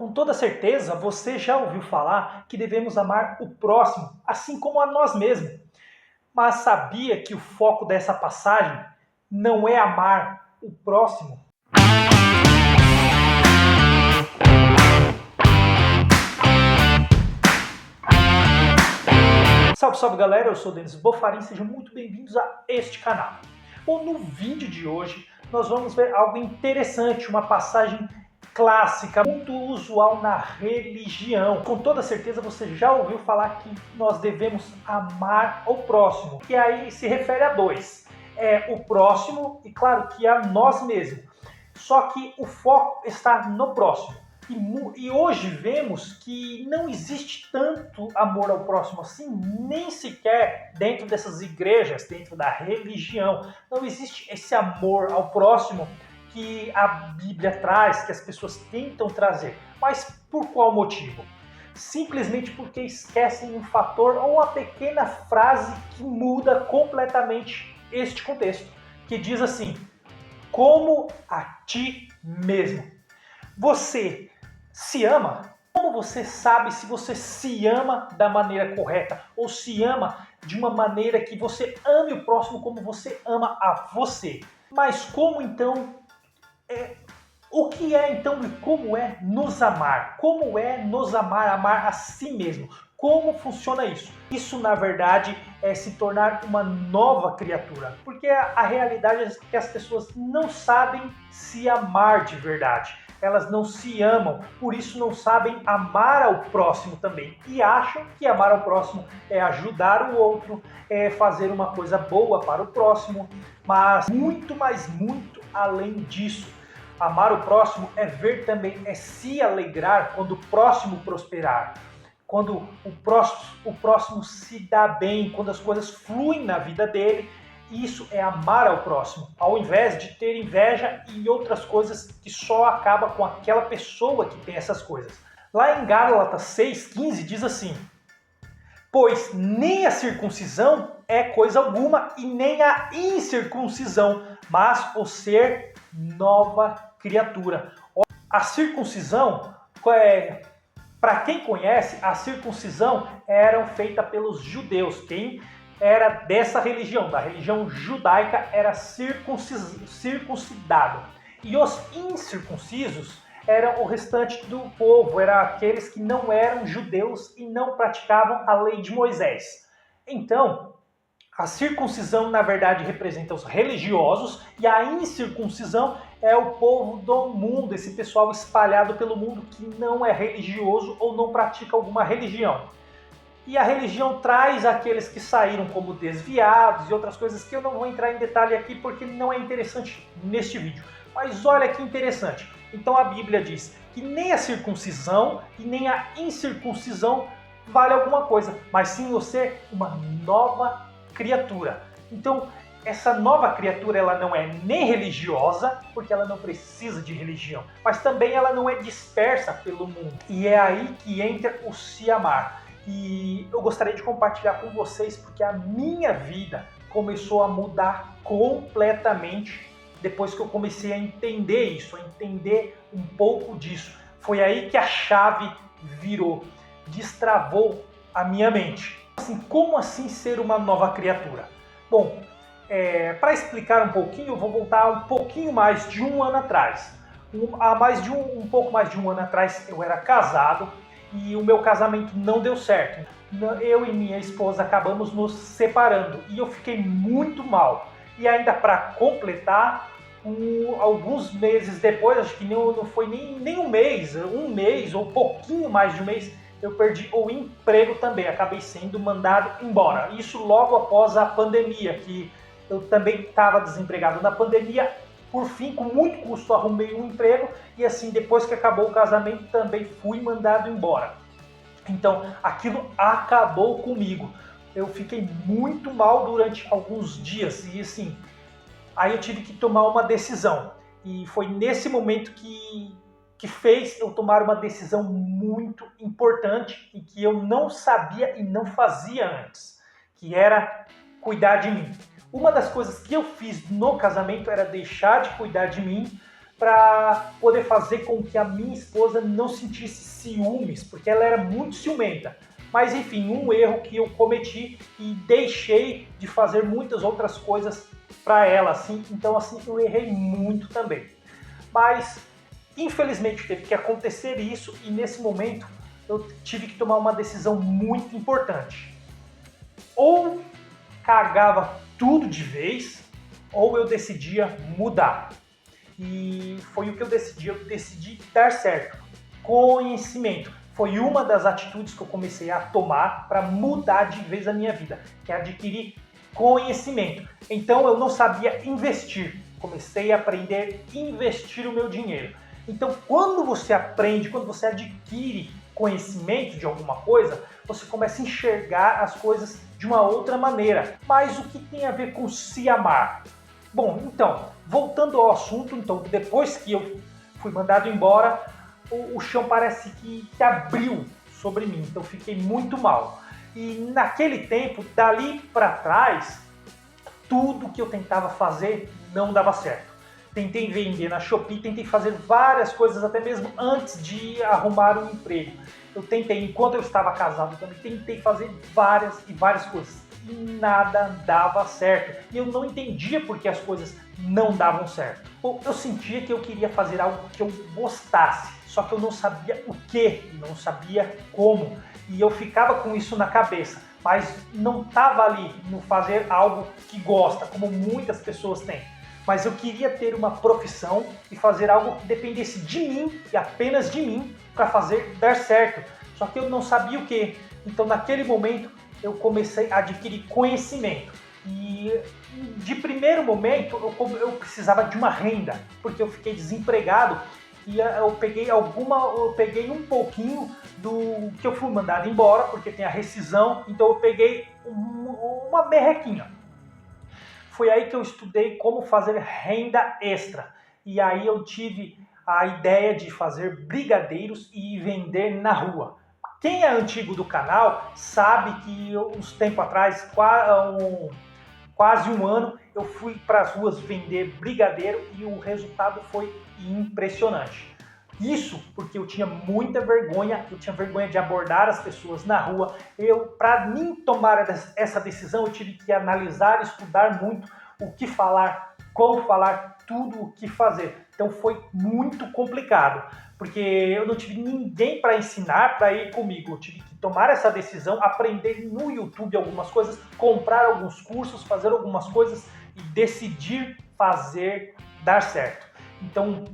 Com toda certeza, você já ouviu falar que devemos amar o próximo, assim como a nós mesmos. Mas sabia que o foco dessa passagem não é amar o próximo? Salve, salve galera, eu sou o Denis Bofarin, sejam muito bem-vindos a este canal. Bom, no vídeo de hoje nós vamos ver algo interessante, uma passagem clássica, muito usual na religião. Com toda certeza você já ouviu falar que nós devemos amar o próximo, e aí se refere a dois, o próximo e claro que a nós mesmos. Só que o foco está no próximo. E hoje vemos que não existe tanto amor ao próximo assim, nem sequer dentro dessas igrejas, dentro da religião. Não existe esse amor ao próximo que a Bíblia traz, que as pessoas tentam trazer. Mas por qual motivo? Simplesmente porque esquecem um fator ou uma pequena frase que muda completamente este contexto, que diz assim: como a ti mesmo. Você se ama? Como você sabe se você se ama da maneira correta ou se ama de uma maneira que você ame o próximo como você ama a você? Mas como então o que é então e como é nos amar? Como é nos amar, amar a si mesmo? Como funciona isso? Isso, na verdade, é se tornar uma nova criatura. Porque a realidade é que as pessoas não sabem se amar de verdade. Elas não se amam, por isso não sabem amar ao próximo também. E acham que amar ao próximo é ajudar o outro, é fazer uma coisa boa para o próximo. Mas muito, mas muito além disso. Amar o próximo é ver também, é se alegrar quando o próximo prosperar. Quando o próximo se dá bem, quando as coisas fluem na vida dele, isso é amar ao próximo, ao invés de ter inveja e outras coisas que só acaba com aquela pessoa que tem essas coisas. Lá em Gálatas 6,15 diz assim: pois nem a circuncisão é coisa alguma e nem a incircuncisão, mas o ser nova criatura. A circuncisão para quem conhece, a circuncisão era feita pelos judeus. Quem era dessa religião, da religião judaica, era circuncidado. E os incircuncisos eram o restante do povo, eram aqueles que não eram judeus e não praticavam a lei de Moisés. Então, a circuncisão, na verdade, representa os religiosos e a incircuncisão é o povo do mundo, esse pessoal espalhado pelo mundo que não é religioso ou não pratica alguma religião. E a religião traz aqueles que saíram como desviados e outras coisas que eu não vou entrar em detalhe aqui porque não é interessante neste vídeo. Mas olha que interessante. Então a Bíblia diz que nem a circuncisão e nem a incircuncisão vale alguma coisa, mas sim você uma nova criatura. Então, essa nova criatura ela não é nem religiosa, porque ela não precisa de religião, mas também ela não é dispersa pelo mundo. E é aí que entra o se amar. E eu gostaria de compartilhar com vocês, porque a minha vida começou a mudar completamente depois que eu comecei a entender isso, a entender um pouco disso. Foi aí que a chave virou, destravou a minha mente. Assim, como assim ser uma nova criatura? Bom, para explicar um pouquinho, eu vou voltar um pouquinho mais de um ano atrás. Um pouco mais de um ano atrás eu era casado e o meu casamento não deu certo. Eu e minha esposa acabamos nos separando e eu fiquei muito mal. E ainda para completar, alguns meses depois, acho que não foi nem um mês ou pouquinho mais de um mês, eu perdi o emprego também, acabei sendo mandado embora. Isso logo após a pandemia, que eu também estava desempregado na pandemia. Por fim, com muito custo, arrumei um emprego e assim, depois que acabou o casamento, também fui mandado embora. Então, aquilo acabou comigo. Eu fiquei muito mal durante alguns dias e assim, aí eu tive que tomar uma decisão. E foi nesse momento que fez eu tomar uma decisão muito importante e que eu não sabia e não fazia antes, que era cuidar de mim. Uma das coisas que eu fiz no casamento era deixar de cuidar de mim para poder fazer com que a minha esposa não sentisse ciúmes, porque ela era muito ciumenta. Mas enfim, um erro que eu cometi e deixei de fazer muitas outras coisas para ela, assim. Então assim, eu errei muito também. Mas infelizmente teve que acontecer isso e nesse momento eu tive que tomar uma decisão muito importante. Ou cagava tudo de vez, ou eu decidia mudar. E foi o que eu decidi dar certo. Conhecimento. Foi uma das atitudes que eu comecei a tomar para mudar de vez a minha vida, que é adquirir conhecimento. Então eu não sabia investir. Comecei a aprender a investir o meu dinheiro. Então quando você aprende, quando você adquire conhecimento de alguma coisa, você começa a enxergar as coisas de uma outra maneira. Mas o que tem a ver com se amar? Bom, então, voltando ao assunto, então, depois que eu fui mandado embora, o chão parece que abriu sobre mim, então fiquei muito mal. E naquele tempo, dali para trás, tudo que eu tentava fazer não dava certo. Tentei vender na Shopee, tentei fazer várias coisas, até mesmo antes de arrumar um emprego. Eu tentei, enquanto eu estava casado também, tentei fazer várias e várias coisas. E nada dava certo. E eu não entendia por que as coisas não davam certo. Eu sentia que eu queria fazer algo que eu gostasse, só que eu não sabia o que, não sabia como. E eu ficava com isso na cabeça, mas não estava ali no fazer algo que gosta, como muitas pessoas têm. Mas eu queria ter uma profissão e fazer algo que dependesse de mim e apenas de mim para fazer dar certo. Só que eu não sabia o que. Então naquele momento eu comecei a adquirir conhecimento. E de primeiro momento eu precisava de uma renda, porque eu fiquei desempregado e eu peguei um pouquinho do que eu fui mandado embora, porque tem a rescisão, então eu peguei uma merrequinha. Foi aí que eu estudei como fazer renda extra. E aí eu tive a ideia de fazer brigadeiros e vender na rua. Quem é antigo do canal sabe que uns tempo atrás, quase um ano, eu fui para as ruas vender brigadeiro e o resultado foi impressionante. Isso porque eu tinha muita vergonha, eu tinha vergonha de abordar as pessoas na rua. Para mim tomar essa decisão, eu tive que analisar, estudar muito o que falar, como falar, tudo o que fazer. Então foi muito complicado, porque eu não tive ninguém para ensinar, para ir comigo. Eu tive que tomar essa decisão, aprender no YouTube algumas coisas, comprar alguns cursos, fazer algumas coisas e decidir fazer dar certo. Então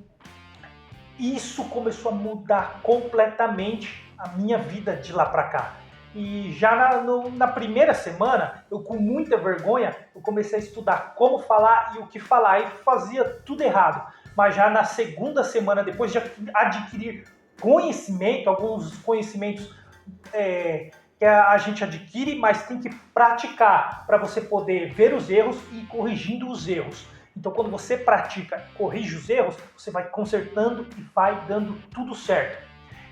isso começou a mudar completamente a minha vida de lá para cá. E já na primeira semana, eu com muita vergonha, eu comecei a estudar como falar e o que falar. E fazia tudo errado. Mas já na segunda semana, depois de adquirir conhecimento, alguns conhecimentos que a gente adquire, mas tem que praticar para você poder ver os erros e ir corrigindo os erros. Então, quando você pratica, corrige os erros, você vai consertando e vai dando tudo certo.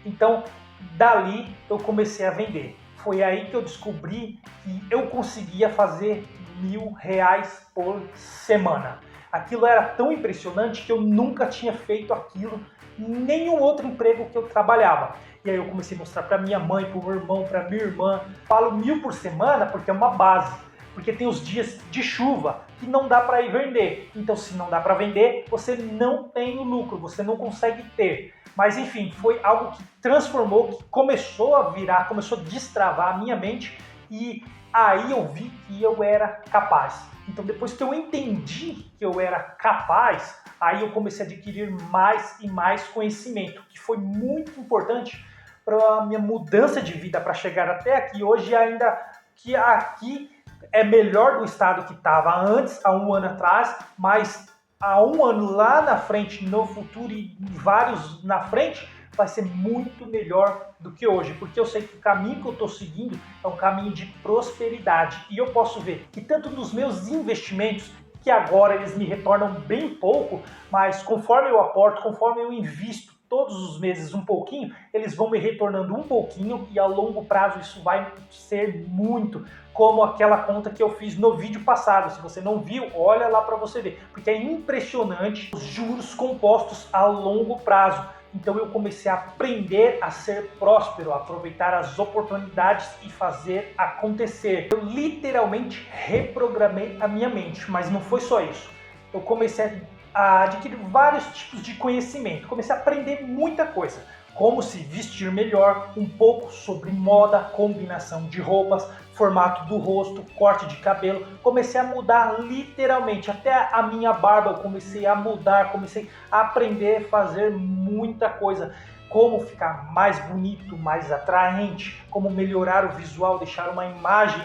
Então, dali eu comecei a vender. Foi aí que eu descobri que eu conseguia fazer R$1.000 por semana. Aquilo era tão impressionante que eu nunca tinha feito aquilo em nenhum outro emprego que eu trabalhava. E aí eu comecei a mostrar para minha mãe, para o meu irmão, para minha irmã. Falo 1.000 por semana porque é uma base. Porque tem os dias de chuva que não dá para ir vender. Então, se não dá para vender, você não tem o lucro, você não consegue ter. Mas, enfim, foi algo que transformou, que começou a virar, começou a destravar a minha mente e aí eu vi que eu era capaz. Então, depois que eu entendi que eu era capaz, aí eu comecei a adquirir mais e mais conhecimento, que foi muito importante para a minha mudança de vida, para chegar até aqui. Hoje, ainda que aqui é melhor do estado que estava antes, há um ano atrás, mas há um ano lá na frente, no futuro e vários na frente, vai ser muito melhor do que hoje, porque eu sei que o caminho que eu estou seguindo é um caminho de prosperidade e eu posso ver que tanto nos meus investimentos, que agora eles me retornam bem pouco, mas conforme eu aporto, conforme eu invisto todos os meses um pouquinho, eles vão me retornando um pouquinho e a longo prazo isso vai ser muito, como aquela conta que eu fiz no vídeo passado. Se você não viu, olha lá para você ver, porque é impressionante os juros compostos a longo prazo. Então eu comecei a aprender a ser próspero, a aproveitar as oportunidades e fazer acontecer. Eu literalmente reprogramei a minha mente, mas não foi só isso. Eu comecei a adquirir vários tipos de conhecimento, comecei a aprender muita coisa. Como se vestir melhor, um pouco sobre moda, combinação de roupas, formato do rosto, corte de cabelo. Comecei a mudar literalmente, até a minha barba eu comecei a mudar, comecei a aprender a fazer muita coisa. Como ficar mais bonito, mais atraente, como melhorar o visual, deixar uma imagem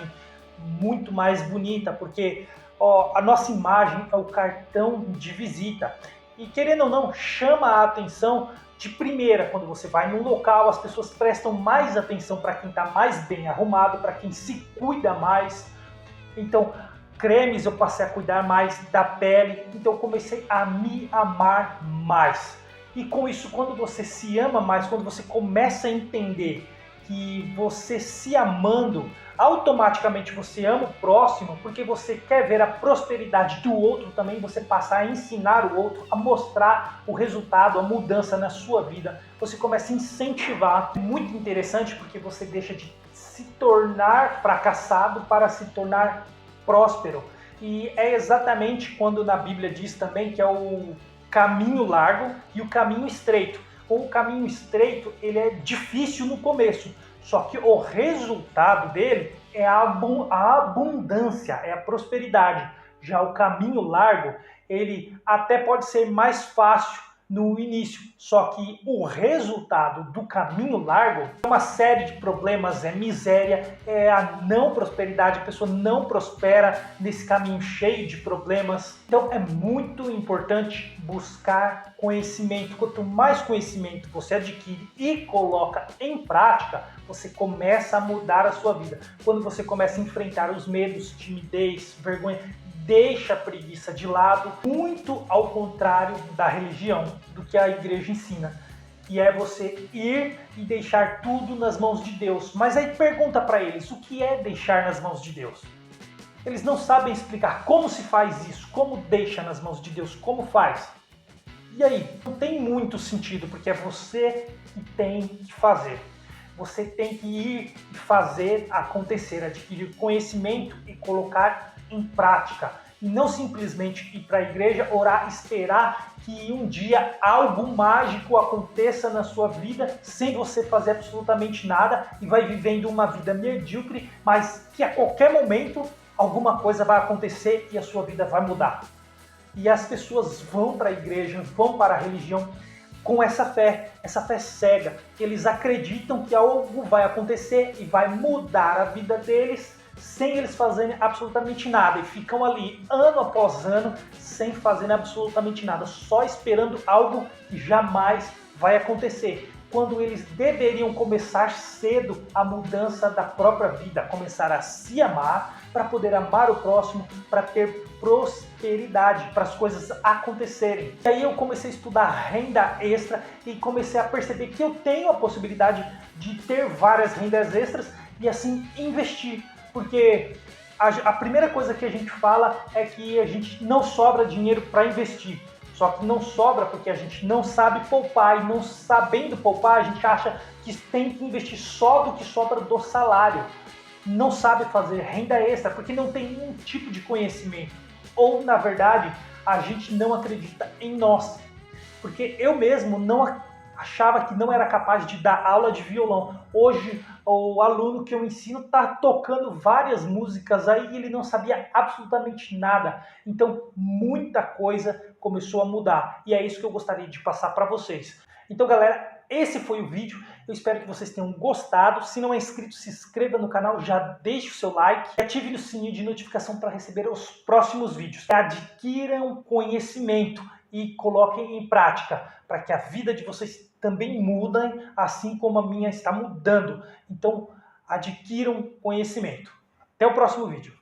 muito mais bonita, porque a nossa imagem é o cartão de visita. E querendo ou não, chama a atenção de primeira. Quando você vai num local, as pessoas prestam mais atenção para quem está mais bem arrumado, para quem se cuida mais. Então, cremes eu passei a cuidar mais da pele, então eu comecei a me amar mais. E com isso, quando você se ama mais, quando você começa a entender que você se amando, automaticamente você ama o próximo, porque você quer ver a prosperidade do outro também, você passa a ensinar o outro, a mostrar o resultado, a mudança na sua vida, você começa a incentivar. Muito interessante, porque você deixa de se tornar fracassado para se tornar próspero. E é exatamente quando na Bíblia diz também que é o caminho largo e o caminho estreito. O caminho estreito, ele é difícil no começo, só que o resultado dele é a abundância, é a prosperidade. Já o caminho largo, ele até pode ser mais fácil no início, só que o resultado do caminho largo é uma série de problemas, é miséria, é a não prosperidade, a pessoa não prospera nesse caminho cheio de problemas. Então é muito importante buscar conhecimento. Quanto mais conhecimento você adquire e coloca em prática, você começa a mudar a sua vida. Quando você começa a enfrentar os medos, timidez, vergonha, deixa a preguiça de lado, muito ao contrário da religião, do que a igreja ensina. E é você ir e deixar tudo nas mãos de Deus. Mas aí pergunta para eles, o que é deixar nas mãos de Deus? Eles não sabem explicar como se faz isso, como deixa nas mãos de Deus, como faz. E aí, não tem muito sentido, porque é você que tem que fazer. Você tem que ir e fazer acontecer, adquirir conhecimento e colocar em prática. E não simplesmente ir para a igreja, orar, esperar que um dia algo mágico aconteça na sua vida sem você fazer absolutamente nada e vai vivendo uma vida medíocre, mas que a qualquer momento alguma coisa vai acontecer e a sua vida vai mudar. E as pessoas vão para a igreja, vão para a religião com essa fé cega. Eles acreditam que algo vai acontecer e vai mudar a vida deles sem eles fazerem absolutamente nada. E ficam ali ano após ano sem fazer absolutamente nada, só esperando algo que jamais vai acontecer. Quando eles deveriam começar cedo a mudança da própria vida, começar a se amar para poder amar o próximo, para ter prosperidade, para as coisas acontecerem. E aí eu comecei a estudar renda extra e comecei a perceber que eu tenho a possibilidade de ter várias rendas extras e assim investir. Porque a primeira coisa que a gente fala é que a gente não sobra dinheiro para investir. Só que não sobra porque a gente não sabe poupar, e não sabendo poupar, a gente acha que tem que investir só do que sobra do salário. Não sabe fazer renda extra porque não tem nenhum tipo de conhecimento. Ou, na verdade, a gente não acredita em nós. Porque eu mesmo não achava que não era capaz de dar aula de violão. Hoje, o aluno que eu ensino está tocando várias músicas aí e ele não sabia absolutamente nada. Então, muita coisa começou a mudar. E é isso que eu gostaria de passar para vocês. Então, galera, esse foi o vídeo. Eu espero que vocês tenham gostado. Se não é inscrito, se inscreva no canal, já deixe o seu like e ative o sininho de notificação para receber os próximos vídeos. Adquiram conhecimento e coloquem em prática para que a vida de vocês também mude, assim como a minha está mudando. Então, adquiram conhecimento. Até o próximo vídeo.